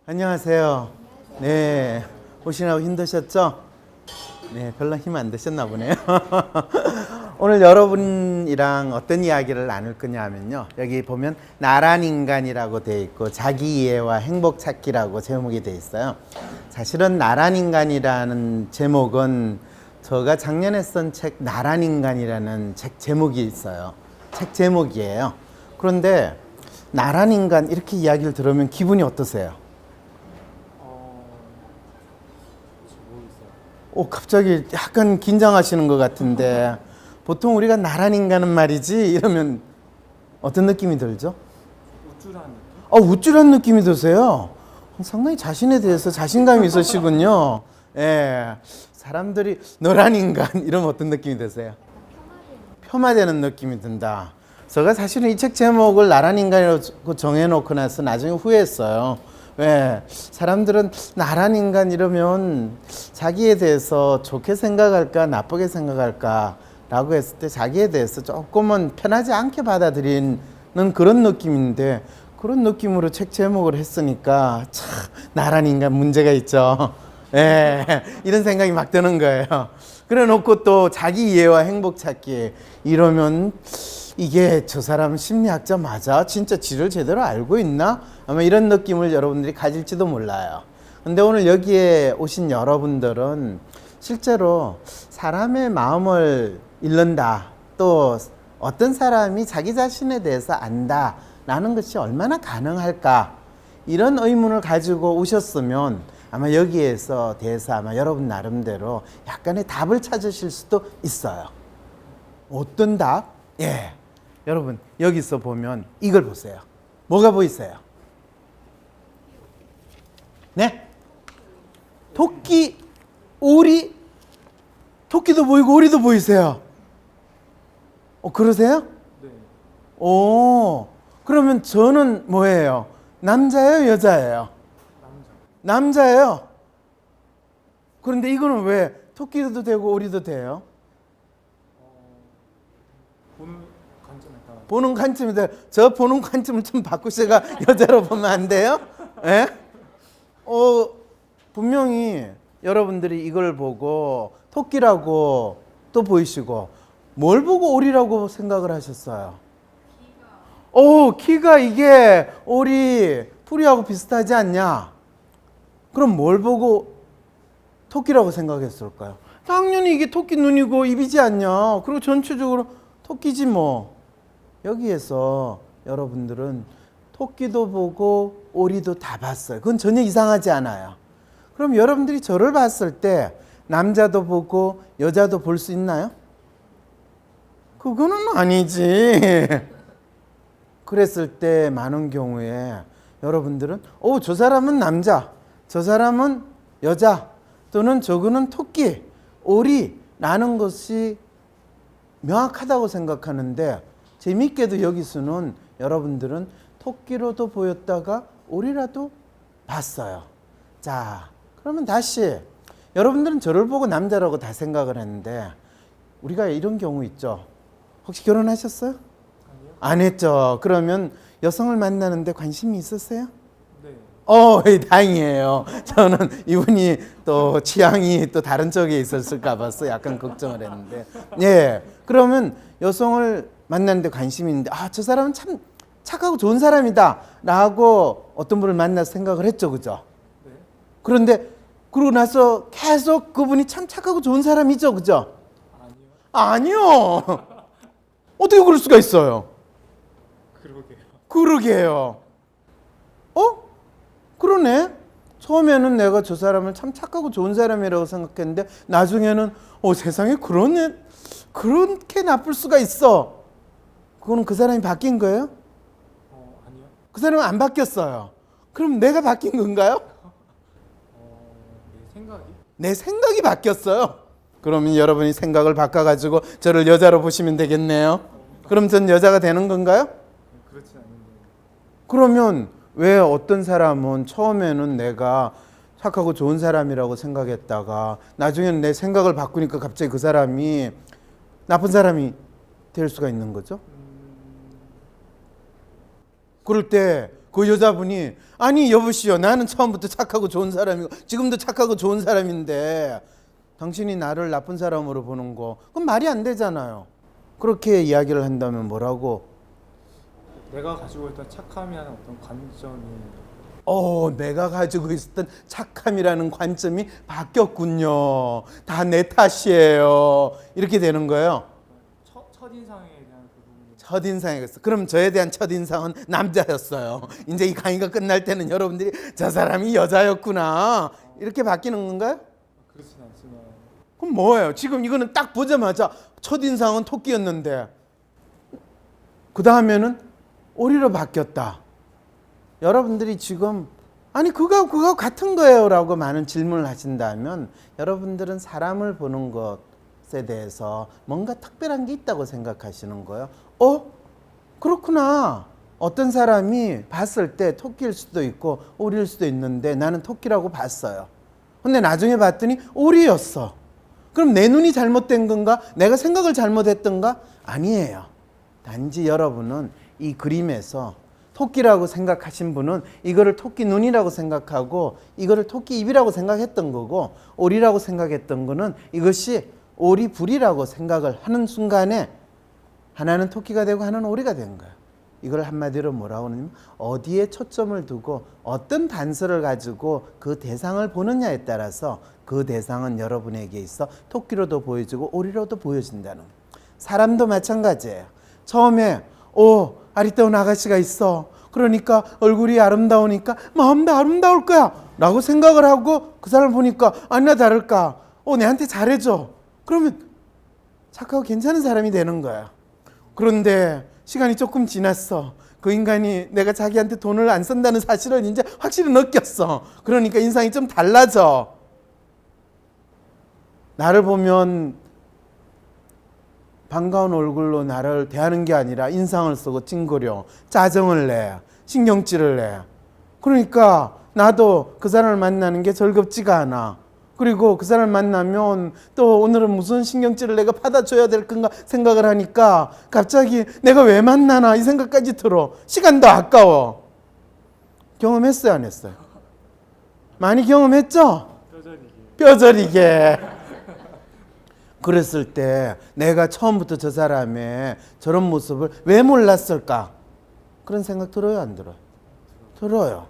안녕하세요. 네, 오시느라고 힘드셨죠? 네, 별로 힘 안 드셨나 보네요. 오늘 여러분이랑 어떤 이야기를 나눌 거냐 하면요. 여기 보면 나란 인간이라고 되어 있고 자기 이해와 행복 찾기라고 제목이 되어 있어요. 사실은 나란 인간이라는 제목은 제가 작년에 쓴 책 나란 인간이라는 책 제목이 있어요. 책 제목이에요. 그런데 나란 인간 이렇게 이야기를 들으면 기분이 어떠세요? 갑자기 약간 긴장하시는 것 같은데 보통 우리가 나란 인간은 말이지 이러면 어떤 느낌이 들죠? 우쭐한 느낌? 우쭐한 느낌이 드세요. 상당히 자신에 대해서 자신감이 있으시군요. 예, 사람들이 너란 인간 이러면 어떤 느낌이 드세요? 폄하되는 느낌이 든다. 제가 사실은 이 책 제목을 나란 인간이라고 정해놓고 나서 나중에 후회했어요. 왜? 사람들은 나란 인간 이러면 자기에 대해서 좋게 생각할까 나쁘게 생각할까 라고 했을 때 자기에 대해서 조금은 편하지 않게 받아들이는 그런 느낌인데 그런 느낌으로 책 제목을 했으니까 참 나란 인간 문제가 있죠. 예, 이런 생각이 막 드는 거예요. 그래 놓고 또 자기 이해와 행복 찾기 이러면 이게 저 사람 심리학자 맞아? 진짜 지를 제대로 알고 있나? 아마 이런 느낌을 여러분들이 가질지도 몰라요. 근데 오늘 여기에 오신 여러분들은 실제로 사람의 마음을 읽는다. 또 어떤 사람이 자기 자신에 대해서 안다. 라는 것이 얼마나 가능할까? 이런 의문을 가지고 오셨으면 아마 여기에서 대해서 아마 여러분 나름대로 약간의 답을 찾으실 수도 있어요. 어떤 답? 예. 여러분 여기서 보면 이걸 보세요. 뭐가 보이세요? 네? 토끼, 오리, 토끼도 보이고 오리도 보이세요. 그러세요? 네. 그러면 저는 뭐예요? 남자예요, 여자예요? 남자예요. 그런데 이거는 왜 토끼도 되고 오리도 돼요? 보는 관점에 따라 저 보는 관점을 좀 바꾸시가 여자로 보면 안 돼요? 예? 분명히 여러분들이 이걸 보고 토끼라고 또 보이시고 뭘 보고 오리라고 생각을 하셨어요? 키가 이게 오리 풀이하고 비슷하지 않냐? 그럼 뭘 보고 토끼라고 생각했을까요? 당연히 이게 토끼 눈이고 입이지 않냐? 그리고 전체적으로 토끼지 뭐. 여기에서 여러분들은 토끼도 보고 오리도 다 봤어요. 그건 전혀 이상하지 않아요. 그럼 여러분들이 저를 봤을 때 남자도 보고 여자도 볼 수 있나요? 그거는 아니지. 그랬을 때 많은 경우에 여러분들은 저 사람은 남자, 저 사람은 여자, 또는 저거는 토끼, 오리라는 것이 명확하다고 생각하는데 재미있게도 여기서는 여러분들은 토끼로도 보였다가 오리라도 봤어요. 자, 그러면 다시 여러분들은 저를 보고 남자라고 다 생각을 했는데 우리가 이런 경우 있죠. 혹시 결혼하셨어요? 아니요. 안 했죠. 그러면 여성을 만나는데 관심이 있으세요? 네. 다행이에요. 저는 이분이 또 취향이 또 다른 쪽에 있었을까 봐서 약간 걱정을 했는데. 예. 그러면 여성을 만났는데 관심이 있는데, 저 사람은 참 착하고 좋은 사람이다. 라고 어떤 분을 만나서 생각을 했죠. 그죠? 네. 그런데, 그러고 나서 계속 그분이 참 착하고 좋은 사람이죠. 그죠? 아니요. 어떻게 그럴 수가 있어요? 그러게요. 그러네. 처음에는 내가 저 사람을 참 착하고 좋은 사람이라고 생각했는데 나중에는 세상에 그렇게 나쁠 수가 있어. 그거는 그 사람이 바뀐 거예요? 아니요. 그 사람은 안 바뀌었어요. 그럼 내가 바뀐 건가요? 내 생각이 바뀌었어요. 그러면 여러분이 생각을 바꿔가지고 저를 여자로 보시면 되겠네요. 그럼 전 여자가 되는 건가요? 그렇지 않은데. 그러면 왜 어떤 사람은 처음에는 내가 착하고 좋은 사람이라고 생각했다가 나중에는 내 생각을 바꾸니까 갑자기 그 사람이 나쁜 사람이 될 수가 있는 거죠? 그럴 때 그 여자분이 아니 여보시오, 나는 처음부터 착하고 좋은 사람이고 지금도 착하고 좋은 사람인데 당신이 나를 나쁜 사람으로 보는 거 그건 말이 안 되잖아요. 그렇게 이야기를 한다면 뭐라고? 내가 가지고 있던 착함이라는 어떤 관점이 내가 가지고 있었던 착함이라는 관점이 바뀌었군요. 다 내 탓이에요. 이렇게 되는 거예요. 첫인상에 대한 그 부분이 첫인상이었어. 그럼 저에 대한 첫인상은 남자였어요. 이제 이 강의가 끝날 때는 여러분들이 저 사람이 여자였구나 이렇게 바뀌는 건가요? 그렇진 않지만 그럼 뭐예요? 지금 이거는 딱 보자마자 첫인상은 토끼였는데 그 다음에는 오리로 바뀌었다. 여러분들이 지금 아니 그거 같은 거예요 라고 많은 질문을 하신다면 여러분들은 사람을 보는 것에 대해서 뭔가 특별한 게 있다고 생각하시는 거예요. 그렇구나. 어떤 사람이 봤을 때 토끼일 수도 있고 오리일 수도 있는데 나는 토끼라고 봤어요. 근데 나중에 봤더니 오리였어. 그럼 내 눈이 잘못된 건가? 내가 생각을 잘못했던가? 아니에요. 단지 여러분은 이 그림에서 토끼라고 생각하신 분은 이거를 토끼 눈이라고 생각하고 이거를 토끼 입이라고 생각했던 거고, 오리라고 생각했던 거는 이것이 오리불이라고 생각을 하는 순간에 하나는 토끼가 되고 하나는 오리가 된 거예요. 이걸 한마디로 뭐라고 하냐면 어디에 초점을 두고 어떤 단서를 가지고 그 대상을 보느냐에 따라서 그 대상은 여러분에게 있어 토끼로도 보여지고 오리로도 보여진다는 거예요. 사람도 마찬가지예요. 처음에 아리따운 아가씨가 있어. 그러니까 얼굴이 아름다우니까 마음도 아름다울 거야 라고 생각을 하고 그 사람을 보니까 아니나 다를까 내한테 잘해줘. 그러면 착하고 괜찮은 사람이 되는 거야. 그런데 시간이 조금 지났어. 그 인간이 내가 자기한테 돈을 안 쓴다는 사실을 이제 확실히 느꼈어. 그러니까 인상이 좀 달라져. 나를 보면 반가운 얼굴로 나를 대하는 게 아니라 인상을 쓰고 찡그려 짜증을 내, 신경질을 내. 그러니까 나도 그 사람을 만나는 게 즐겁지가 않아. 그리고 그 사람을 만나면 또 오늘은 무슨 신경질을 내가 받아줘야 될 건가 생각을 하니까 갑자기 내가 왜 만나나 이 생각까지 들어. 시간도 아까워. 경험했어요, 안 했어요? 많이 경험했죠? 뼈저리게. 그랬을 때 내가 처음부터 저 사람의 저런 모습을 왜 몰랐을까? 그런 생각 들어요, 안 들어요? 들어요.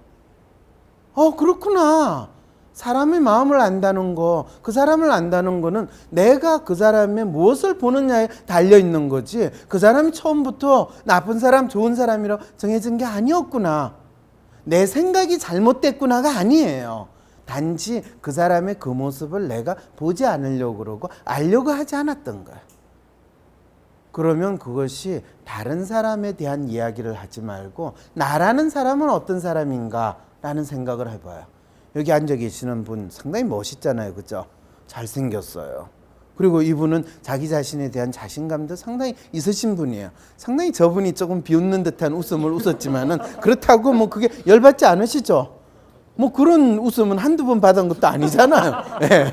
그렇구나. 사람의 마음을 안다는 거, 그 사람을 안다는 거는 내가 그 사람의 무엇을 보느냐에 달려 있는 거지, 그 사람이 처음부터 나쁜 사람, 좋은 사람이라고 정해진 게 아니었구나. 내 생각이 잘못됐구나가 아니에요. 단지 그 사람의 그 모습을 내가 보지 않으려고 그러고 알려고 하지 않았던 거야. 그러면 그것이 다른 사람에 대한 이야기를 하지 말고 나라는 사람은 어떤 사람인가 라는 생각을 해봐요. 여기 앉아 계시는 분 상당히 멋있잖아요. 그죠? 잘생겼어요. 그리고 이분은 자기 자신에 대한 자신감도 상당히 있으신 분이에요. 상당히 저분이 조금 비웃는 듯한 웃음을 웃었지만은 그렇다고 뭐 그게 열받지 않으시죠? 뭐 그런 웃음은 한두 번 받은 것도 아니잖아요. 예.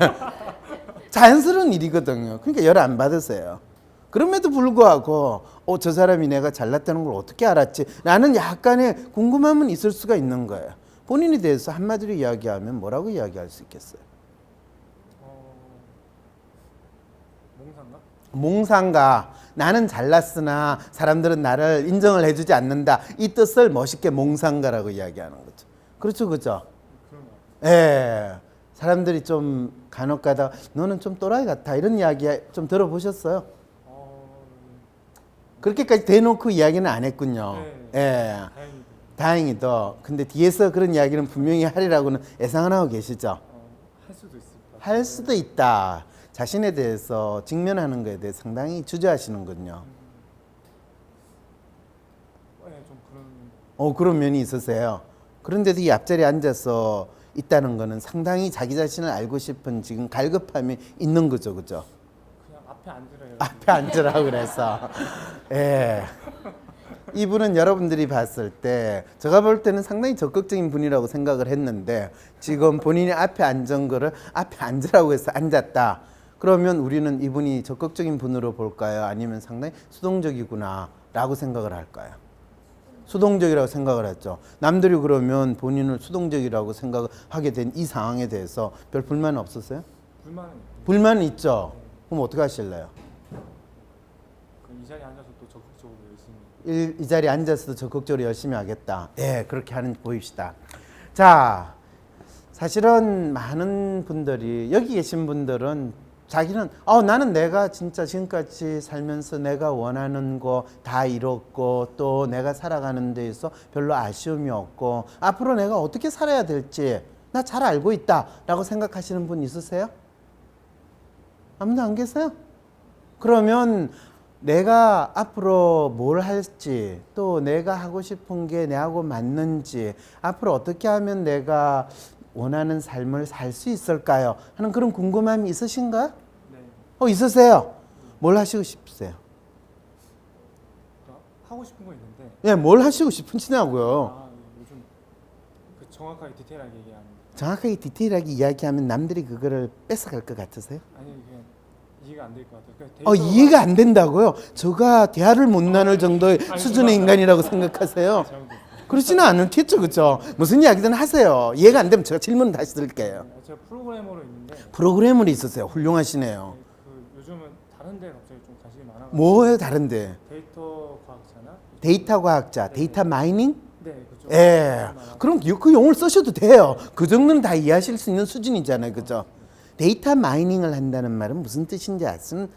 자연스러운 일이거든요. 그러니까 열 안 받으세요. 그럼에도 불구하고 저 사람이 내가 잘났다는 걸 어떻게 알았지? 라는 약간의 궁금함은 있을 수가 있는 거예요. 본인에 대해서 한마디로 이야기하면 뭐라고 이야기할 수 있겠어요? 몽상가? 몽상가. 나는 잘났으나 사람들은 나를 인정을 해주지 않는다. 이 뜻을 멋있게 몽상가라고 이야기하는 거죠. 그렇죠, 그죠? 예. 사람들이 좀 간혹 가다 너는 좀 또라이 같아 이런 이야기 좀 들어보셨어요? 그렇게까지 대놓고 이야기는 안 했군요. 네. 예. 다행히도. 근데 뒤에서 그런 이야기는 분명히 하리라고는 예상은 하고 계시죠? 할 수도 있습니다. 할 수도 있다. 자신에 대해서 직면하는 것에 대해 상당히 주저하시는군요. 좀 그런. 그런 면이 있으세요. 그런데도 이 앞자리에 앉아서 있다는 거는 상당히 자기 자신을 알고 싶은 지금 갈급함이 있는 거죠, 그죠? 그냥 앞에 앉으래요. 앞에 앉으라고 그래서. 예. 이분은 여러분들이 봤을 때 제가 볼 때는 상당히 적극적인 분이라고 생각을 했는데 지금 본인이 앞에 앉은 거를 앞에 앉으라고 해서 앉았다. 그러면 우리는 이분이 적극적인 분으로 볼까요? 아니면 상당히 수동적이구나 라고 생각을 할까요? 수동적이라고 생각을 했죠. 남들이 그러면 본인을 수동적이라고 생각하게 된 이 상황에 대해서 별 불만 없었어요? 불만은 불만은 있죠. 그럼 어떻게 하실래요? 이 자리에 앉아서 또 적극적으로 열심히 이 자리에 앉아서도 적극적으로 열심히 하겠다. 예, 그렇게 하는 보입시다. 자, 사실은 많은 분들이 여기 계신 분들은 자기는 나는 내가 진짜 지금까지 살면서 내가 원하는 거 다 이뤘고 또 내가 살아가는 데에서 별로 아쉬움이 없고 앞으로 내가 어떻게 살아야 될지 나 잘 알고 있다라고 생각하시는 분 있으세요? 아무도 안 계세요? 그러면 내가 앞으로 뭘 할지 또 내가 하고 싶은 게 내하고 맞는지 앞으로 어떻게 하면 내가 원하는 삶을 살 수 있을까요? 하는 그런 궁금함이 있으신가요? 네. 있으세요? 뭘 하시고 싶으세요? 하고 싶은 거 있는데 예, 뭘 하시고 싶으시냐고요? 요즘 그 정확하게 디테일하게 얘기하는 정확하게 디테일하게 이야기하면 남들이 그거를 뺏어갈 것 같으세요? 아니 그냥 이해가 안 될 것 같아요. 그냥 이해가 안 된다고요? 저가 대화를 못 나눌 정도의 아니, 수준의 인간이라고 생각하세요? 잘못됐어요. 그렇지는 않겠죠, 그렇죠? 무슨 이야기든 하세요. 이해가 안 되면 제가 질문 다시 드릴게요. 제가 프로그래머로 있는데 프로그래머로 있으세요. 훌륭하시네요. 그 요즘은 다른 데 갑자기 좀 관심이 많아. 뭐예요, 다른데? 데이터 과학자나 데이터 과학자, 데이터 마이닝? 네, 그죠. 예. 그럼 그 용어를 쓰셔도 돼요. 그 정도는 다 이해하실 수 있는 수준이잖아요, 그죠? 데이터 마이닝을 한다는 말은 무슨 뜻인지 아세요?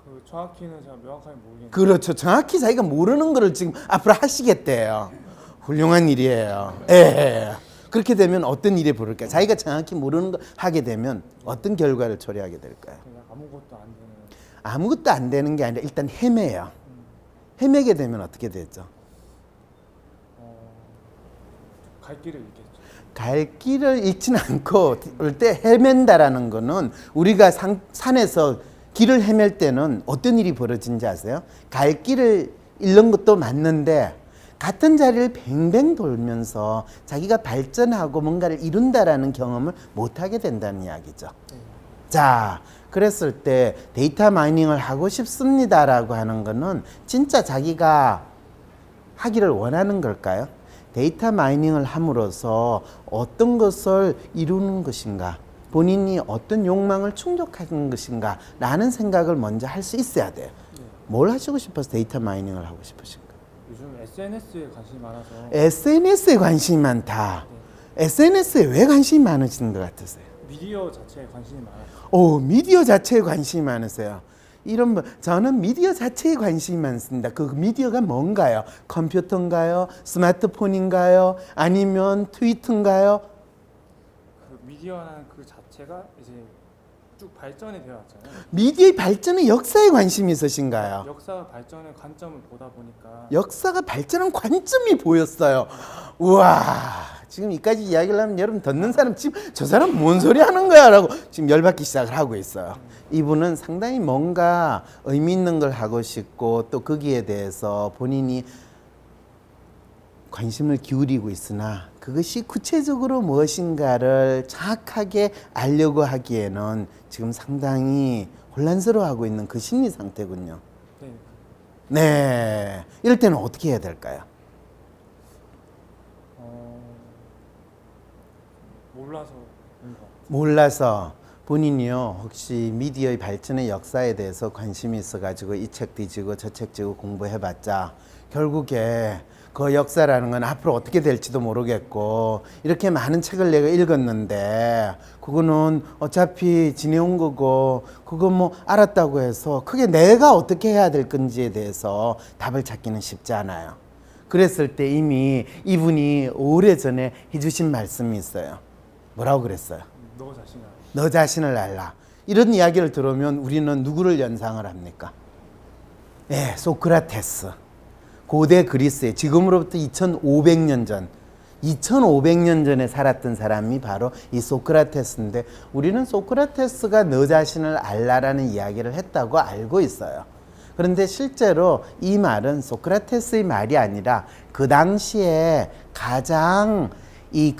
그 정확히는 제가 명확하게 모르겠는데 그렇죠. 정확히 자기가 모르는 거를 지금 앞으로 하시겠대요. 훌륭한 일이에요. 예. 그렇게 되면 어떤 일이 벌을까요? 자기가 정확히 모르는 거 하게 되면 어떤 결과를 초래하게 될까요? 그냥 아무것도 안 되는 아무것도 안 되는 게 아니라 일단 헤매요. 헤매게 되면 어떻게 되죠? 갈 길을 잃겠죠. 갈 길을 잃지는 않고 올 때 헤맨다라는 거는 우리가 산에서 길을 헤맬 때는 어떤 일이 벌어진지 아세요? 갈 길을 잃는 것도 맞는데 같은 자리를 뱅뱅 돌면서 자기가 발전하고 뭔가를 이룬다라는 경험을 못하게 된다는 이야기죠. 자, 그랬을 때 데이터 마이닝을 하고 싶습니다라고 하는 거는 진짜 자기가 하기를 원하는 걸까요? 데이터 마이닝을 함으로써 어떤 것을 이루는 것인가, 본인이 어떤 욕망을 충족하는 것인가 라는 생각을 먼저 할 수 있어야 돼요. 뭘 하시고 싶어서 데이터 마이닝을 하고 싶으신가? 요즘 SNS에 관심이 많아서 SNS에 관심이 많다. SNS에 왜 관심이 많으신 것 같으세요? 미디어 자체에 관심이 많아요. 미디어 자체에 관심이 많으세요. 저는 미디어 자체에 관심이 많습니다. 그 미디어가 뭔가요? 컴퓨터인가요? 스마트폰인가요? 아니면 트위터인가요? 그 미디어라는 그 자체가 이제 쭉 발전이 되어 왔잖아요. 미디어의 발전의 역사에 관심이 있으신가요? 역사 발전의 관점을 보다 보니까 역사가 발전한 관점이 보였어요. 우와, 지금 이까지 이야기를 하면 여러분 듣는 사람 지금 저 사람 뭔 소리 하는 거야 라고 지금 열받기 시작을 하고 있어요. 이분은 상당히 뭔가 의미 있는 걸 하고 싶고 또 거기에 대해서 본인이 관심을 기울이고 있으나 그것이 구체적으로 무엇인가를 정확하게 알려고 하기에는 지금 상당히 혼란스러워하고 있는 그 심리 상태군요. 네. 네, 이럴 때는 어떻게 해야 될까요? 몰라서 본인이요 혹시 미디어의 발전의 역사에 대해서 관심이 있어가지고 이 책 뒤지고 저 책 뒤지고 공부해봤자 결국에 그 역사라는 건 앞으로 어떻게 될지도 모르겠고 이렇게 많은 책을 내가 읽었는데 그거는 어차피 지내온 거고 그거 뭐 알았다고 해서 그게 내가 어떻게 해야 될 건지에 대해서 답을 찾기는 쉽지 않아요. 그랬을 때 이미 이분이 오래전에 해주신 말씀이 있어요. 뭐라고 그랬어요? 너 자신을 알라. 이런 이야기를 들으면 우리는 누구를 연상을 합니까? 네, 소크라테스. 고대 그리스에 지금으로부터 2500년 전 2500년 전에 살았던 사람이 바로 이 소크라테스인데 우리는 소크라테스가 너 자신을 알라라는 이야기를 했다고 알고 있어요. 그런데 실제로 이 말은 소크라테스의 말이 아니라 그 당시에 가장 이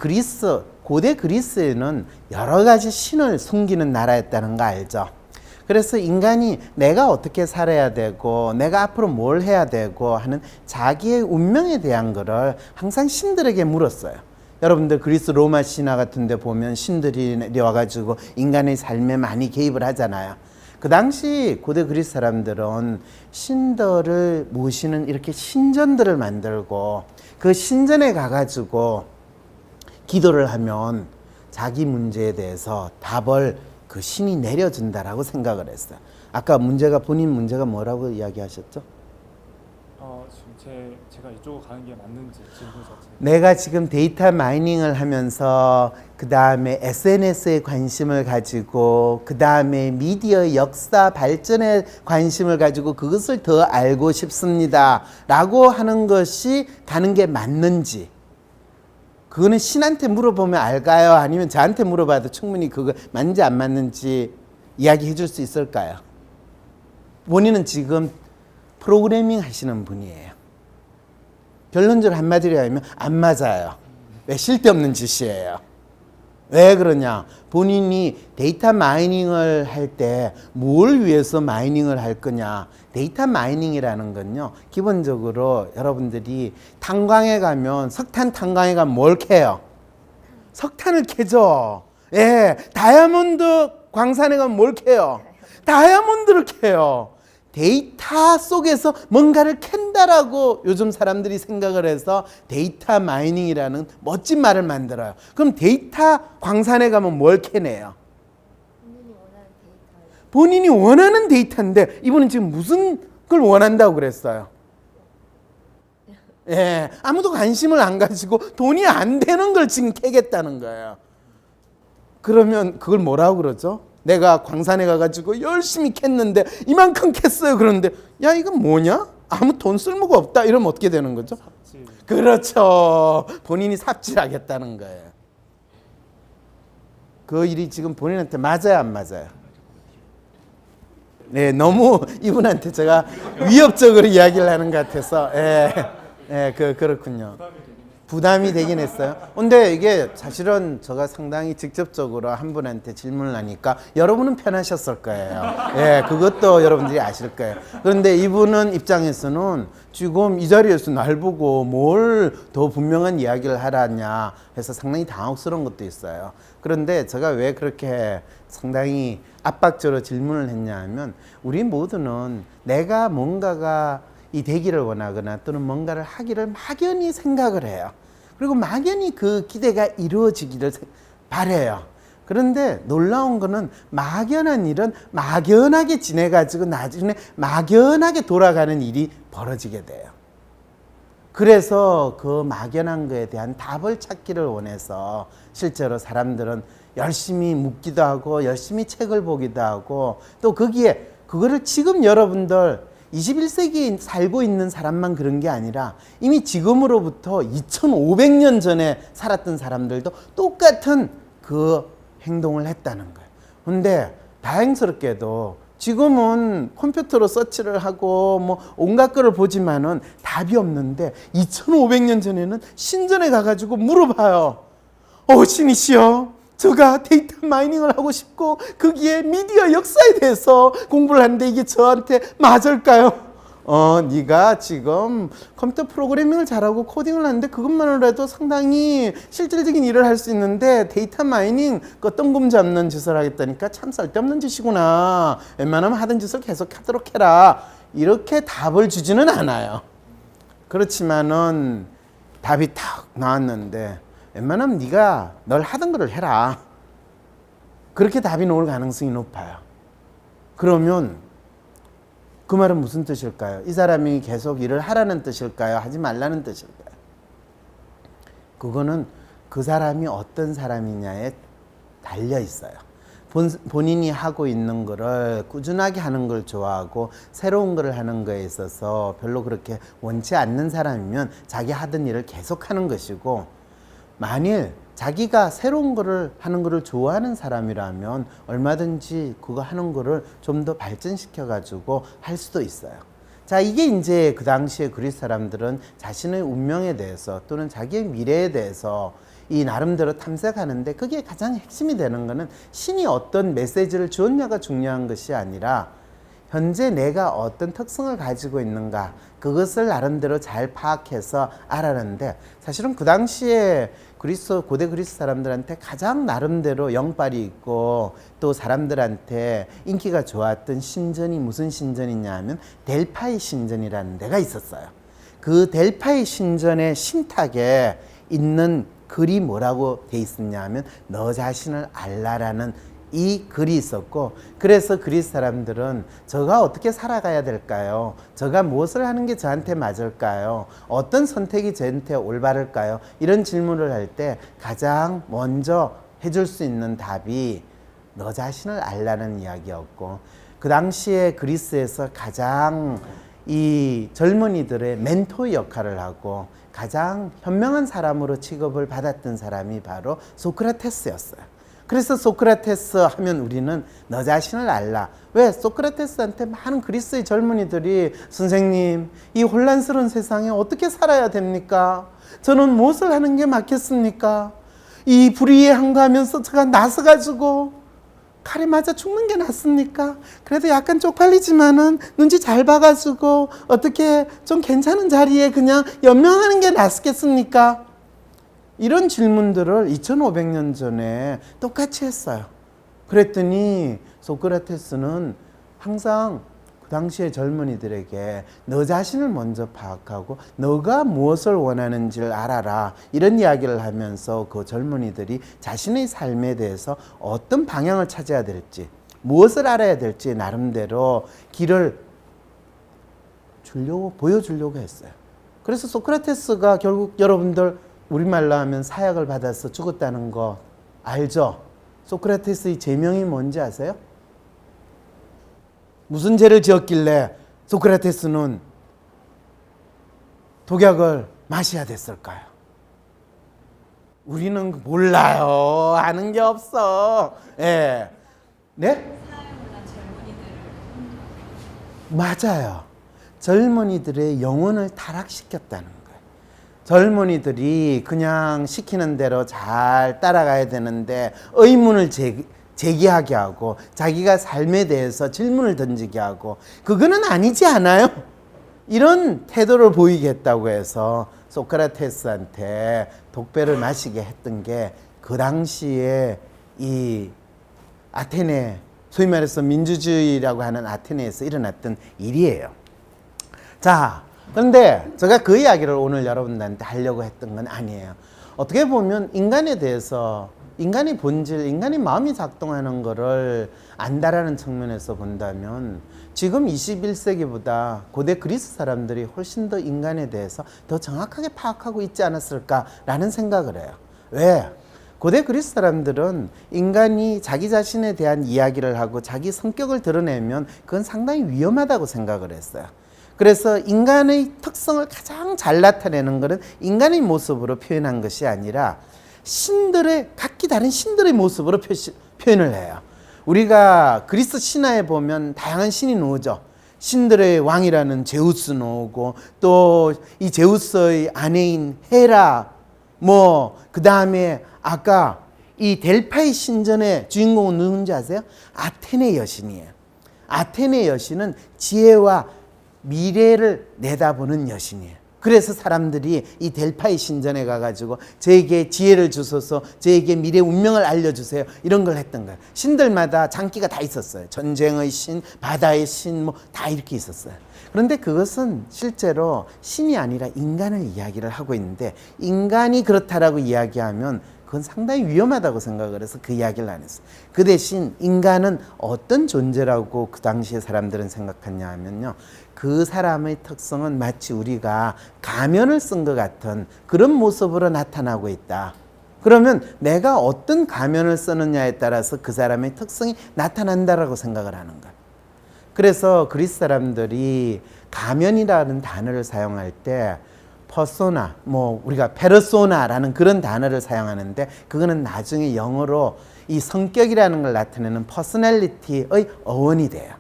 고대 그리스에는 여러 가지 신을 숨기는 나라였다는 거 알죠? 그래서 인간이 내가 어떻게 살아야 되고 내가 앞으로 뭘 해야 되고 하는 자기의 운명에 대한 거를 항상 신들에게 물었어요. 여러분들 그리스 로마 신화 같은 데 보면 신들이 내려와가지고 인간의 삶에 많이 개입을 하잖아요. 그 당시 고대 그리스 사람들은 신들을 모시는 이렇게 신전들을 만들고 그 신전에 가가지고 기도를 하면 자기 문제에 대해서 답을 그 신이 내려준다라고 생각을 했어요. 아까 문제가 본인 문제가 뭐라고 이야기하셨죠? 지금 제가 이쪽으로 가는 게 맞는지 질문 자체. 내가 지금 데이터 마이닝을 하면서 그 다음에 SNS에 관심을 가지고 그 다음에 미디어의 역사 발전에 관심을 가지고 그것을 더 알고 싶습니다 라고 하는 것이 가는 게 맞는지, 그거는 신한테 물어보면 알까요? 아니면 저한테 물어봐도 충분히 그거 맞는지 안 맞는지 이야기해 줄 수 있을까요? 본인은 지금 프로그래밍 하시는 분이에요. 결론적으로 한마디로 하면 안 맞아요. 왜? 쓸데없는 짓이에요. 왜 그러냐? 본인이 데이터 마이닝을 할 때 뭘 위해서 마이닝을 할 거냐? 데이터 마이닝이라는 건요, 기본적으로 여러분들이 탄광에 가면, 석탄 탄광에 가면 뭘 캐요? 석탄을 캐죠. 예, 다이아몬드 광산에 가면 뭘 캐요? 다이아몬드를 캐요. 데이터 속에서 뭔가를 캔다라고 요즘 사람들이 생각을 해서 데이터 마이닝이라는 멋진 말을 만들어요. 그럼 데이터 광산에 가면 뭘 캐내요? 본인이 원하는 데이터인데 이분은 지금 무슨 걸 원한다고 그랬어요? 예, 아무도 관심을 안 가지고 돈이 안 되는 걸 지금 캐겠다는 거예요. 그러면 그걸 뭐라고 그러죠? 내가 광산에 가가지고 열심히 캤는데 이만큼 캤어요. 그런데 야, 이건 뭐냐? 아무 돈 쓸모가 없다. 이러면 어떻게 되는 거죠? 삽질. 그렇죠. 본인이 삽질하겠다는 거예요. 그 일이 지금 본인한테 맞아요, 안 맞아요? 네, 너무 이분한테 제가 위협적으로 이야기를 하는 것 같아서, 그렇군요. 부담이 되긴 했어요. 근데 이게 사실은 제가 상당히 직접적으로 한 분한테 질문을 하니까 여러분은 편하셨을 거예요. 예, 그것도 여러분들이 아실 거예요. 그런데 이분은 입장에서는 지금 이 자리에서 날 보고 뭘 더 분명한 이야기를 하라냐 해서 상당히 당혹스러운 것도 있어요. 그런데 제가 왜 그렇게 상당히 압박적으로 질문을 했냐 하면, 우리 모두는 내가 뭔가가 이 되기를 원하거나 또는 뭔가를 하기를 막연히 생각을 해요. 그리고 막연히 그 기대가 이루어지기를 바라요. 그런데 놀라운 거는 막연한 일은 막연하게 지내가지고 나중에 막연하게 돌아가는 일이 벌어지게 돼요. 그래서 그 막연한 거에 대한 답을 찾기를 원해서 실제로 사람들은 열심히 묻기도 하고 열심히 책을 보기도 하고, 또 거기에 그거를 지금 여러분들 21세기에 살고 있는 사람만 그런 게 아니라 이미 지금으로부터 2500년 전에 살았던 사람들도 똑같은 그 행동을 했다는 거예요. 근데 다행스럽게도 지금은 컴퓨터로 서치를 하고 뭐 온갖 거를 보지만은 답이 없는데 2500년 전에는 신전에 가가지고 물어봐요. 신이시여, 제가 데이터 마이닝을 하고 싶고 거기에 미디어 역사에 대해서 공부를 하는데 이게 저한테 맞을까요? 네가 지금 컴퓨터 프로그래밍을 잘하고 코딩을 하는데 그것만으로 해도 상당히 실질적인 일을 할 수 있는데 데이터 마이닝 그 뜬금 잡는 짓을 하겠다니까 참 쓸데없는 짓이구나. 웬만하면 하던 짓을 계속 하도록 해라. 이렇게 답을 주지는 않아요. 그렇지만은 답이 탁 나왔는데 웬만하면 네가 널 하던 거를 해라. 그렇게 답이 나올 가능성이 높아요. 그러면 그 말은 무슨 뜻일까요? 이 사람이 계속 일을 하라는 뜻일까요? 하지 말라는 뜻일까요? 그거는 그 사람이 어떤 사람이냐에 달려 있어요. 본인이 하고 있는 거를 꾸준하게 하는 걸 좋아하고 새로운 거를 하는 거에 있어서 별로 그렇게 원치 않는 사람이면 자기 하던 일을 계속 하는 것이고, 만일 자기가 새로운 거를 하는 거를 좋아하는 사람이라면 얼마든지 그거 하는 거를 좀 더 발전시켜 가지고 할 수도 있어요. 자, 이게 이제 그 당시에 그리스 사람들은 자신의 운명에 대해서 또는 자기의 미래에 대해서 이 나름대로 탐색하는데 그게 가장 핵심이 되는 거는 신이 어떤 메시지를 주었냐가 중요한 것이 아니라 현재 내가 어떤 특성을 가지고 있는가 그것을 나름대로 잘 파악해서 알았는데 사실은 그 당시에 고대 그리스 사람들한테 가장 나름대로 영빨이 있고 또 사람들한테 인기가 좋았던 신전이 무슨 신전이냐 하면 델파이 신전이라는 데가 있었어요. 그 델파이 신전의 신탁에 있는 글이 뭐라고 돼 있었냐 하면 너 자신을 알라라는 이 글이 있었고, 그래서 그리스 사람들은 저가 어떻게 살아가야 될까요? 저가 무엇을 하는 게 저한테 맞을까요? 어떤 선택이 저한테 올바를까요? 이런 질문을 할 때 가장 먼저 해줄 수 있는 답이 너 자신을 알라는 이야기였고, 그 당시에 그리스에서 가장 이 젊은이들의 멘토 역할을 하고 가장 현명한 사람으로 취급을 받았던 사람이 바로 소크라테스였어요. 그래서 소크라테스 하면 우리는 너 자신을 알라. 왜? 소크라테스한테 많은 그리스의 젊은이들이 선생님, 이 혼란스러운 세상에 어떻게 살아야 됩니까? 저는 무엇을 하는 게 맞겠습니까? 이 불의에 항거하면서 제가 나서가지고 칼에 맞아 죽는 게 낫습니까? 그래도 약간 쪽팔리지만은 눈치 잘 봐가지고 어떻게 좀 괜찮은 자리에 그냥 연명하는 게 낫겠습니까? 이런 질문들을 2500년 전에 똑같이 했어요. 그랬더니 소크라테스는 항상 그 당시의 젊은이들에게 너 자신을 먼저 파악하고 너가 무엇을 원하는지를 알아라, 이런 이야기를 하면서 그 젊은이들이 자신의 삶에 대해서 어떤 방향을 찾아야 될지, 무엇을 알아야 될지 나름대로 길을 보여주려고 했어요. 그래서 소크라테스가 결국 여러분들 우리말로 하면 사약을 받아서 죽었다는 거 알죠? 소크라테스의 제명이 뭔지 아세요? 무슨 죄를 지었길래 소크라테스는 독약을 마셔야 됐을까요? 우리는 몰라요. 아는 게 없어. 예. 네? 맞아요. 젊은이들의 영혼을 타락시켰다는 거예요. 젊은이들이 그냥 시키는 대로 잘 따라가야 되는데 의문을 제기하게 하고 자기가 삶에 대해서 질문을 던지게 하고 그거는 아니지 않아요? 이런 태도를 보이겠다고 해서 소크라테스한테 독배를 마시게 했던 게 그 당시에 이 아테네, 소위 말해서 민주주의라고 하는 아테네에서 일어났던 일이에요. 자, 그런데 제가 그 이야기를 오늘 여러분들한테 하려고 했던 건 아니에요. 어떻게 보면 인간에 대해서, 인간의 본질, 인간의 마음이 작동하는 거를 안다라는 측면에서 본다면 지금 21세기보다 고대 그리스 사람들이 훨씬 더 인간에 대해서 더 정확하게 파악하고 있지 않았을까라는 생각을 해요. 왜? 고대 그리스 사람들은 인간이 자기 자신에 대한 이야기를 하고 자기 성격을 드러내면 그건 상당히 위험하다고 생각을 했어요. 그래서 인간의 특성을 가장 잘 나타내는 것은 인간의 모습으로 표현한 것이 아니라 신들의, 각기 다른 신들의 모습으로 표현을 해요. 우리가 그리스 신화에 보면 다양한 신이 나오죠. 신들의 왕이라는 제우스 나오고 또 이 제우스의 아내인 헤라, 그 다음에 아까 이 델파이 신전의 주인공은 누군지 아세요? 아테네 여신이에요. 아테네 여신은 지혜와 미래를 내다보는 여신이에요. 그래서 사람들이 이 델파이 신전에 가가지고 저에게 지혜를 주소서, 저에게 미래 운명을 알려주세요, 이런 걸 했던 거예요. 신들마다 장기가 다 있었어요. 전쟁의 신, 바다의 신, 다 이렇게 있었어요. 그런데 그것은 실제로 신이 아니라 인간을 이야기를 하고 있는데, 인간이 그렇다라고 이야기하면 그건 상당히 위험하다고 생각을 해서 그 이야기를 안 했어요. 그 대신 인간은 어떤 존재라고 그 당시에 사람들은 생각했냐 하면요, 그 사람의 특성은 마치 우리가 가면을 쓴 것 같은 그런 모습으로 나타나고 있다. 그러면 내가 어떤 가면을 쓰느냐에 따라서 그 사람의 특성이 나타난다라고 생각을 하는 거예요. 그래서 그리스 사람들이 가면이라는 단어를 사용할 때 퍼소나, 우리가 페르소나라는 그런 단어를 사용하는데, 그거는 나중에 영어로 이 성격이라는 걸 나타내는 퍼스널리티의 어원이 돼요.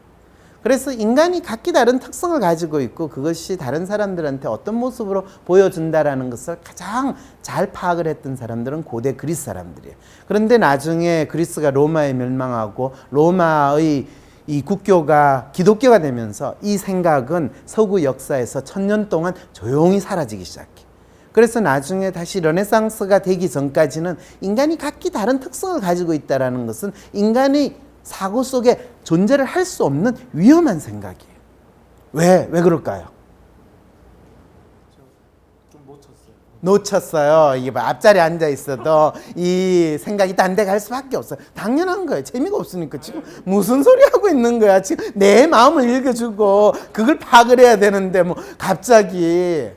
그래서 인간이 각기 다른 특성을 가지고 있고 그것이 다른 사람들한테 어떤 모습으로 보여준다라는 것을 가장 잘 파악을 했던 사람들은 고대 그리스 사람들이에요. 그런데 나중에 그리스가 로마에 멸망하고 로마의 이 국교가 기독교가 되면서 이 생각은 서구 역사에서 1000년 동안 조용히 사라지기 시작해. 그래서 나중에 다시 르네상스가 되기 전까지는 인간이 각기 다른 특성을 가지고 있다는 것은 인간의 사고 속에 존재를 할 수 없는 위험한 생각이에요. 왜 그럴까요? 좀 놓쳤어요. 놓쳤어요. 이게 뭐 앞자리에 앉아 있어도 이 생각이 딴 데 갈 수밖에 없어요. 당연한 거예요. 재미가 없으니까 지금 무슨 소리 하고 있는 거야. 지금 내 마음을 읽어주고 그걸 파악을 해야 되는데 뭐 갑자기.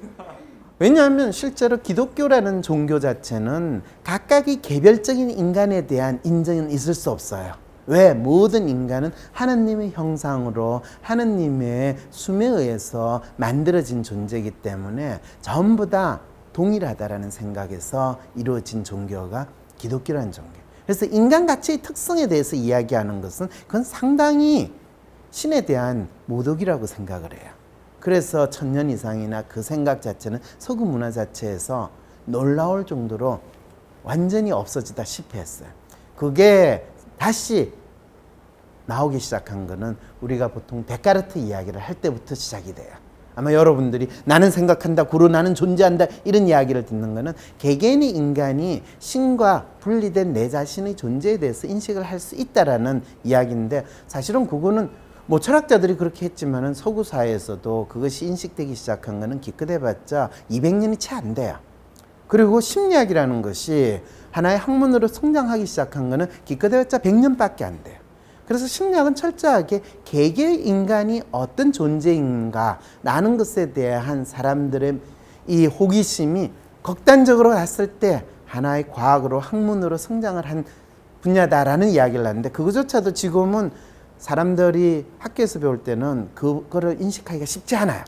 왜냐하면 실제로 기독교라는 종교 자체는 각각의 개별적인 인간에 대한 인정은 있을 수 없어요. 왜? 모든 인간은 하느님의 형상으로 하느님의 숨에 의해서 만들어진 존재이기 때문에 전부 다 동일하다라는 생각에서 이루어진 종교가 기독교라는 종교예요. 그래서 인간 가치의 특성에 대해서 이야기하는 것은 그건 상당히 신에 대한 모독이라고 생각을 해요. 그래서 1000년 이상이나 그 생각 자체는 서구 문화 자체에서 놀라울 정도로 완전히 없어지다시피 했어요. 그게 다시 나오기 시작한 거는 우리가 보통 데카르트 이야기를 할 때부터 시작이 돼요. 아마 여러분들이 나는 생각한다, 고로 나는 존재한다 이런 이야기를 듣는 거는 개개인의 인간이 신과 분리된 내 자신의 존재에 대해서 인식을 할 수 있다라는 이야기인데 사실은 그거는 뭐 철학자들이 그렇게 했지만은 서구 사회에서도 그것이 인식되기 시작한 거는 기껏해봤자 200년이 채 안 돼요. 그리고 심리학이라는 것이 하나의 학문으로 성장하기 시작한 거는 기껏해봤자 100년밖에 안 돼요. 그래서 심리학은 철저하게 개개 인간이 어떤 존재인가라는 것에 대한 사람들의 이 호기심이 극단적으로 갔을 때 하나의 과학으로 학문으로 성장을 한 분야다라는 이야기를 하는데 그것조차도 지금은 사람들이 학교에서 배울 때는 그거를 인식하기가 쉽지 않아요.